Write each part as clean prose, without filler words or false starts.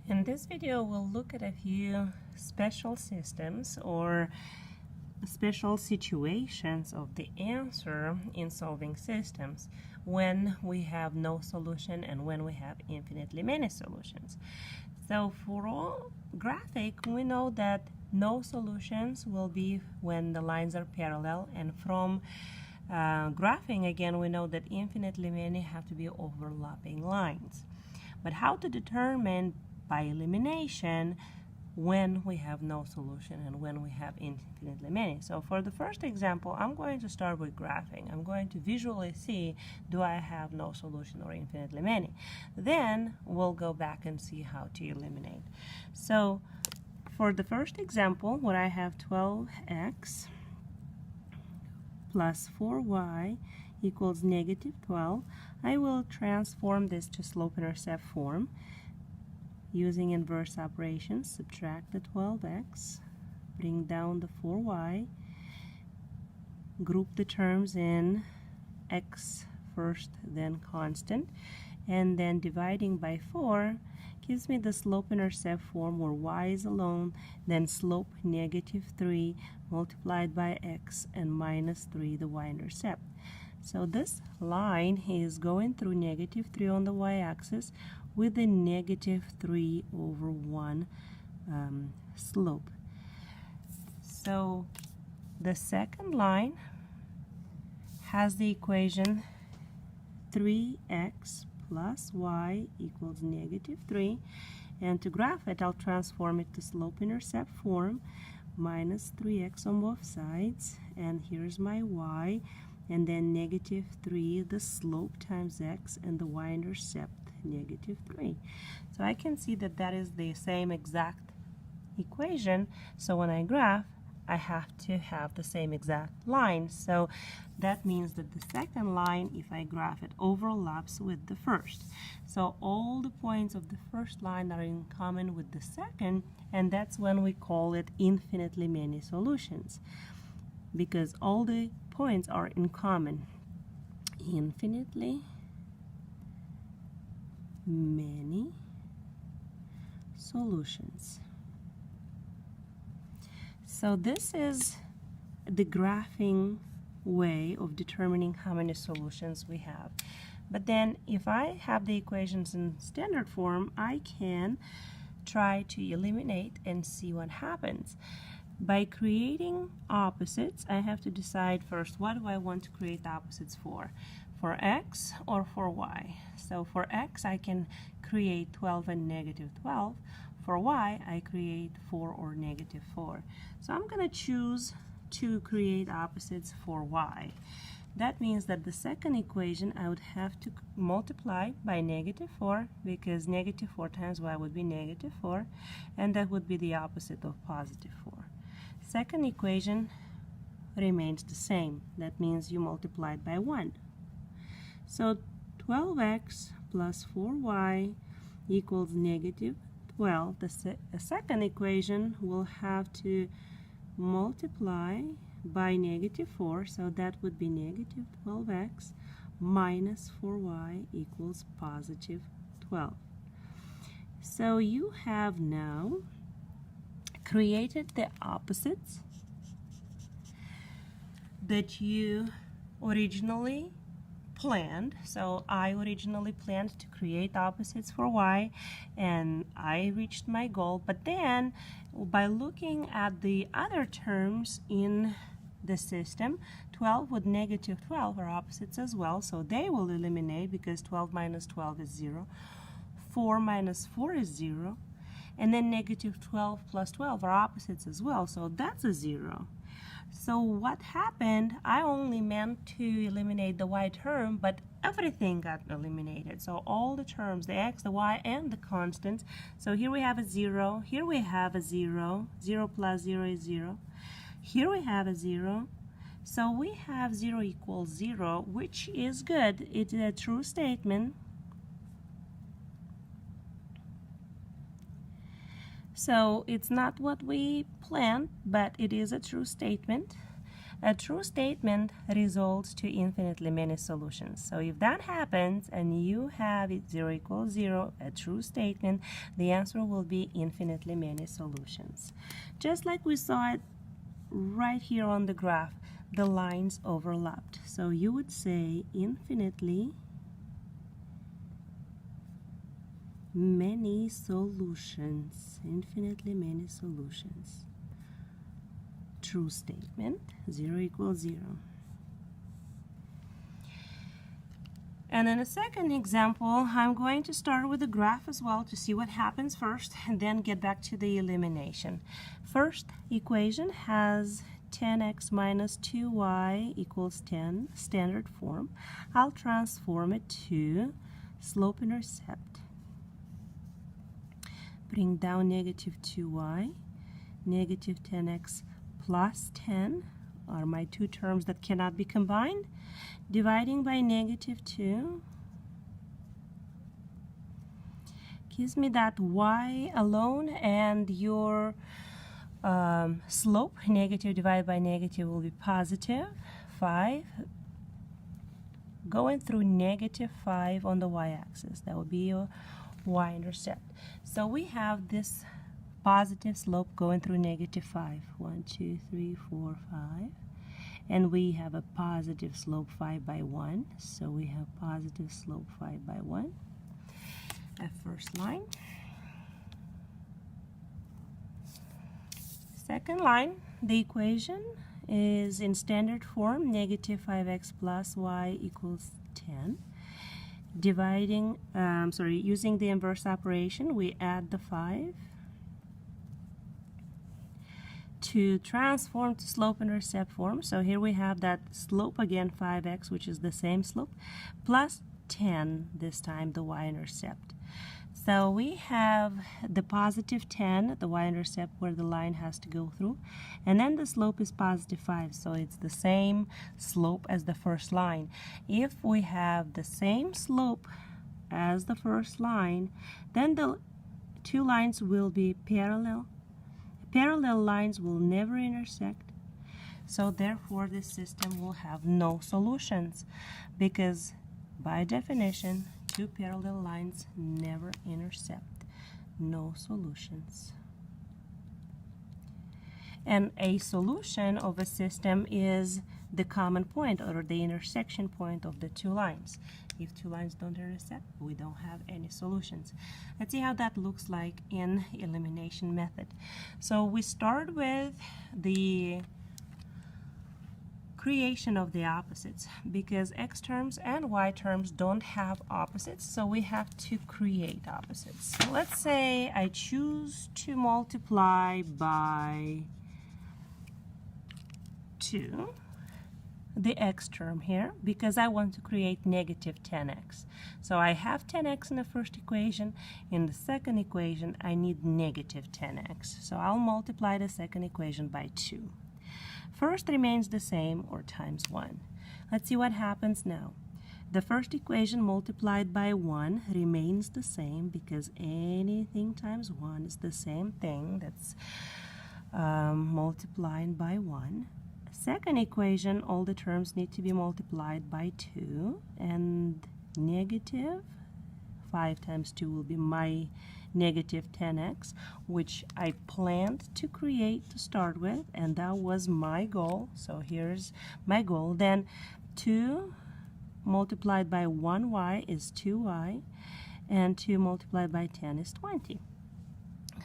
In this video, we'll look at a few special systems or special situations of the answer in solving systems when we have no solution and when we have infinitely many solutions. So for all graphic, we know that no solutions will be when the lines are parallel, and from graphing again we know that infinitely many have to be overlapping lines. But how to determine by elimination when we have no solution and when we have infinitely many? So for the first example, I'm going to start with graphing. I'm going to visually see, do I have no solution or infinitely many? Then we'll go back and see how to eliminate. So for the first example, where I have 12x plus 4y equals negative 12, I will transform this to slope-intercept form. Using inverse operations, subtract the 12x, bring down the 4y, group the terms in x first, then constant, and then dividing by 4 gives me the slope-intercept form where y is alone, then slope negative 3 multiplied by x and minus 3 the y-intercept. So this line is going through negative 3 on the y-axis with a negative 3 over 1 slope. So the second line has the equation 3x plus y equals negative 3, and to graph it, I'll transform it to slope-intercept form, minus 3x on both sides, and here's my y, and then negative 3 the slope times x, and the y-intercept negative 3. So I can see that that is the same exact equation, so when I graph I have to have the same exact line. So that means that the second line, if I graph it, overlaps with the first. So all the points of the first line are in common with the second, and that's when we call it infinitely many solutions, because all the points are in common. Infinitely many solutions. So this is the graphing way of determining how many solutions we have. But then if I have the equations in standard form, I can try to eliminate and see what happens. By creating opposites, I have to decide first, what do I want to create opposites for x or for y? So for x, I can create 12 and negative 12. For y, I create 4 or negative 4. So I'm going to choose to create opposites for y. That means that the second equation I would have to multiply by negative 4, because negative 4 times y would be negative 4, and that would be the opposite of positive 4. Second equation remains the same. That means you multiply it by 1. So 12x plus 4y equals negative 12. The second equation will have to multiply by negative 4, so that would be negative 12x minus 4y equals positive 12. So you have now created the opposites that you originally planned. So I originally planned to create opposites for y, and I reached my goal. But then by looking at the other terms in the system, 12 with negative 12 are opposites as well, so they will eliminate, because 12 minus 12 is 0. 4 minus 4 is 0. And then negative 12 plus 12 are opposites as well, so that's a 0. So what happened, I only meant to eliminate the y term, but everything got eliminated. So all the terms, the x, the y, and the constants. So here we have a 0, here we have a 0, 0 plus 0 is 0. Here we have a 0. So we have 0 equals 0, which is good. It's a true statement. So it's not what we planned, but it is a true statement. A true statement results to infinitely many solutions. So if that happens and you have it 0 equals 0, a true statement, the answer will be infinitely many solutions. Just like we saw it right here on the graph, the lines overlapped. So you would say infinitely many solutions. Infinitely many solutions. True statement, 0 equals 0. And in a second example, I'm going to start with the graph as well to see what happens first and then get back to the elimination. First equation has 10x minus 2y equals 10, standard form. I'll transform it to slope-intercept. Bring down negative 2y, negative 10x plus 10 are my two terms that cannot be combined. Dividing by negative 2 gives me that y alone, and your slope, negative divided by negative, will be positive 5, going through negative 5 on the y-axis. That would be your y-intercept. So we have this positive slope going through negative 5. 1, 2, 3, 4, 5. And we have a positive slope 5 by 1. So we have positive slope 5 by 1. At first line. Second line, the equation is in standard form, negative 5x plus y equals 10. Dividing, using the inverse operation, we add the 5. To transform to slope-intercept form, so here we have that slope again, 5x, which is the same slope, plus 10, this time the y-intercept. So we have the positive 10, the y-intercept where the line has to go through, and then the slope is positive 5, so it's the same slope as the first line. If we have the same slope as the first line, then the two lines will be parallel. Parallel lines will never intersect, so therefore this system will have no solutions, because by definition two parallel lines never intersect. No solutions. And a solution of a system is the common point or the intersection point of the two lines. If two lines don't intersect, we don't have any solutions. Let's see how that looks like in elimination method. So we start with the creation of the opposites, because x terms and y terms don't have opposites, so we have to create opposites. So let's say I choose to multiply by 2 the x term here, because I want to create negative 10x. So I have 10x in the first equation. In the second equation, I need negative 10x. So I'll multiply the second equation by 2. First remains the same, or times 1. Let's see what happens now. The first equation multiplied by 1 remains the same, because anything times 1 is the same thing. That's multiplying by 1. Second equation, all the terms need to be multiplied by 2, and negative 5 times 2 will be my negative 10x, which I planned to create to start with, and that was my goal. So here's my goal. Then 2 multiplied by 1y is 2y, and 2 multiplied by 10 is 20.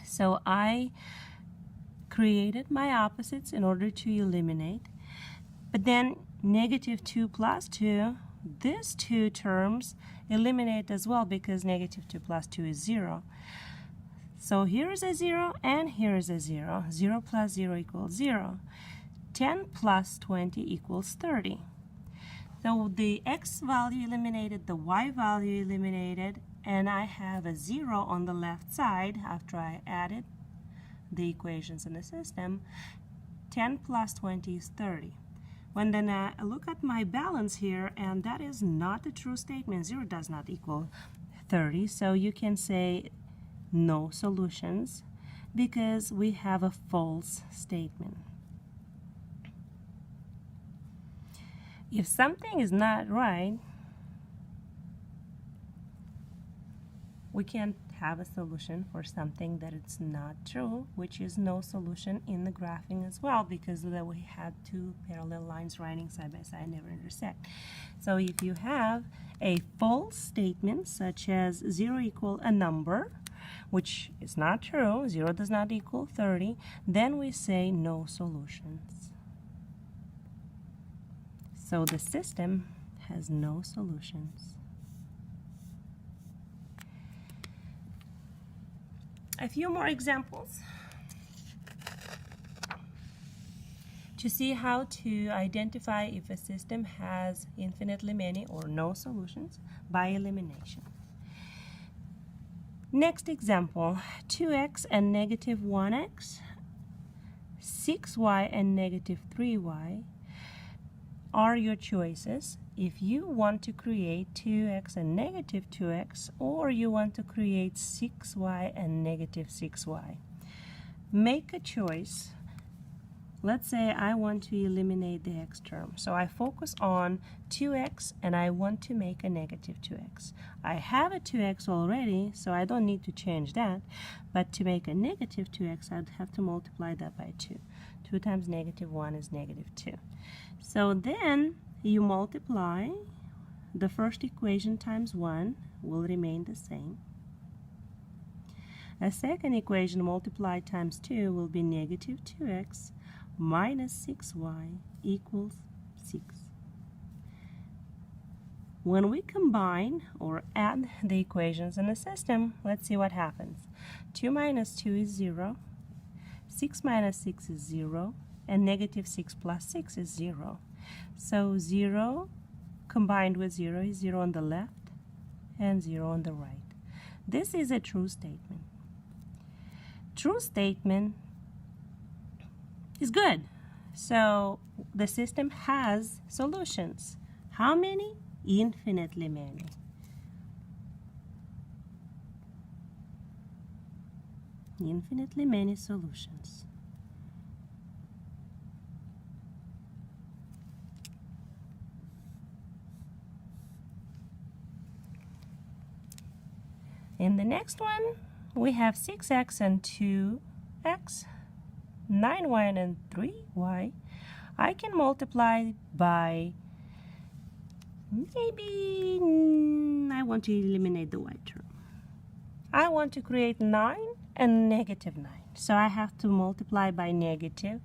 So I created my opposites in order to eliminate, but then negative 2 plus 2, these two terms eliminate as well, because negative 2 plus 2 is 0. So here is a 0 and here is a 0. 0 plus 0 equals 0. 10 plus 20 equals 30. So the x value eliminated, the y value eliminated, and I have a 0 on the left side after I added the equations in the system. 10 plus 20 is 30. When then I look at my balance here, and that is not a true statement. 0 does not equal 30, so you can say no solutions, because we have a false statement. If something is not right, we can't have a solution for something that it's not true, which is no solution in the graphing as well, because that we had two parallel lines running side by side, never intersect. So if you have a false statement such as 0 equal a number, which is not true, 0 does not equal 30, then we say no solutions. So the system has no solutions. A few more examples to see how to identify if a system has infinitely many or no solutions by elimination. Next example, 2x and negative 1x, 6y and negative 3y are your choices if you want to create 2x and negative 2x, or you want to create 6y and negative 6y. Make a choice. Let's say I want to eliminate the x term. So I focus on 2x and I want to make a negative 2x. I have a 2x already, so I don't need to change that. But to make a negative 2x, I'd have to multiply that by 2. 2 times negative 1 is negative 2. So then you multiply. The first equation times 1 will remain the same. A second equation multiplied times 2 will be negative 2x minus 6y equals 6. When we combine or add the equations in the system, let's see what happens. 2 minus 2 is 0, 6 minus 6 is 0, and negative 6 plus 6 is 0. So 0 combined with 0 is 0 on the left and 0 on the right. This is a true statement. True statement is good. So the system has solutions. How many? Infinitely many. Infinitely many solutions. In the next one, we have 6x and 2x, 9y and 3y. I can multiply by, maybe I want to eliminate the y term. I want to create 9 and negative 9. So I have to multiply by negative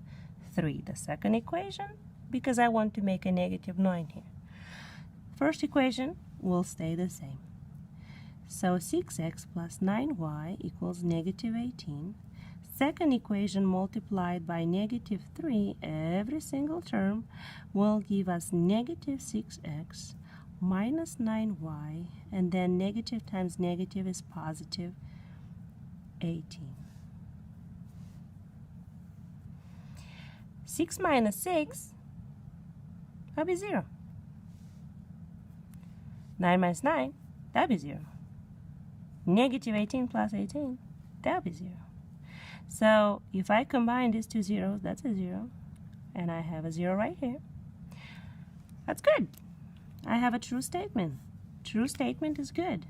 3, the second equation, because I want to make a negative 9 here. First equation will stay the same. So 6x plus 9y equals negative 18. Second equation multiplied by negative 3, every single term, will give us negative 6x minus 9y, and then negative times negative is positive 18. 6 minus 6, that'll be 0. 9 minus 9, that'll be 0. Negative 18 plus 18, that'll be 0. So if I combine these two zeros, that's a 0. And I have a 0 right here. That's good. I have a true statement. True statement is good.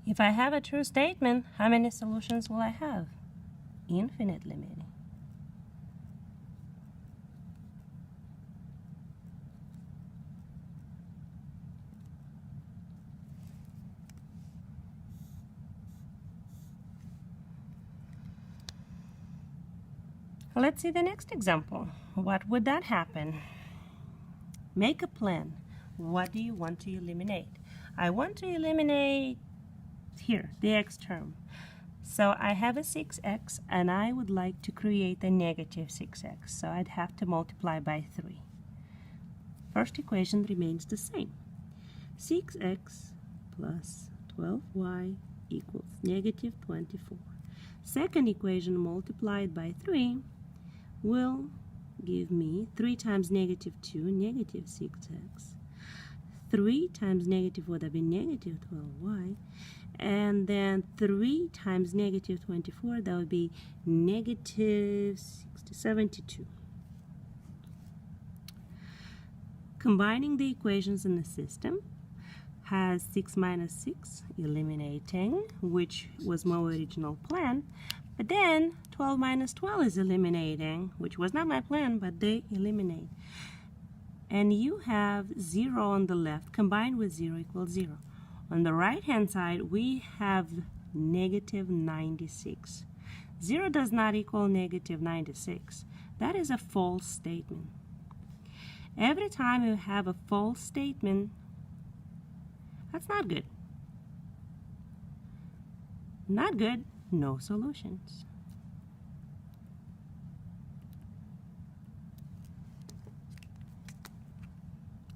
If I have a true statement, how many solutions will I have? Infinitely many. Let's see the next example. What would that happen? Make a plan. What do you want to eliminate? I want to eliminate here, the x term. So I have a 6x and I would like to create a negative 6x. So I'd have to multiply by 3. First equation remains the same. 6x plus 12y equals negative 24. Second equation multiplied by 3 will give me 3 times negative 2, negative 6x. 3 times negative would have been negative 12y. And then 3 times negative 24, that would be negative 72. Combining the equations in the system has 6 minus 6, eliminating, which was my original plan. But then 12 minus 12 is eliminating, which was not my plan, but they eliminate. And you have 0 on the left combined with 0 equals 0. On the right hand side, we have negative 96. 0 does not equal negative 96. That is a false statement. Every time you have a false statement, that's not good. Not good, no solutions.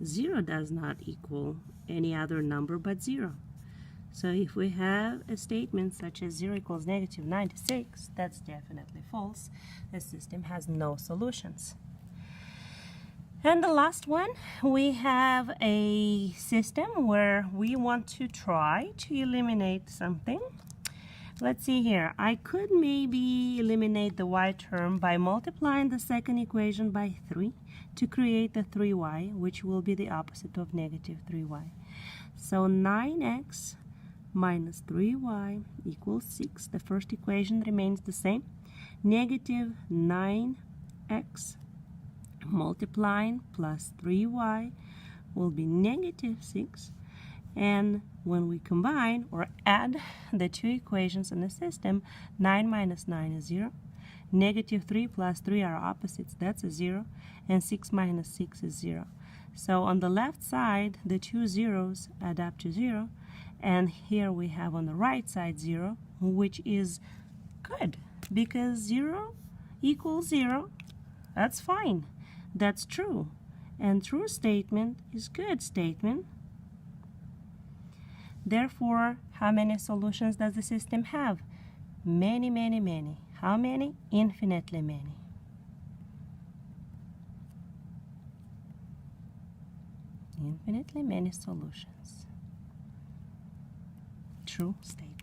Zero does not equal any other number but 0. So if we have a statement such as 0 equals negative 96, that's definitely false. The system has no solutions. And the last one, we have a system where we want to try to eliminate something. Let's see here. I could maybe eliminate the y term by multiplying the second equation by 3 to create the 3y, which will be the opposite of negative 3y. So 9x minus 3y equals 6. The first equation remains the same. Negative 9x multiplying plus 3y will be negative 6. And when we combine or add the two equations in the system, 9 minus 9 is 0. Negative 3 plus 3 are opposites, that's a 0. And 6 minus 6 is 0. So on the left side, the two zeros add up to 0. And here we have on the right side 0, which is good because 0 equals 0. That's fine. That's true. And true statement is good statement. Therefore, how many solutions does the system have? Many, many, many. How many? Infinitely many. Infinitely many solutions. True statement.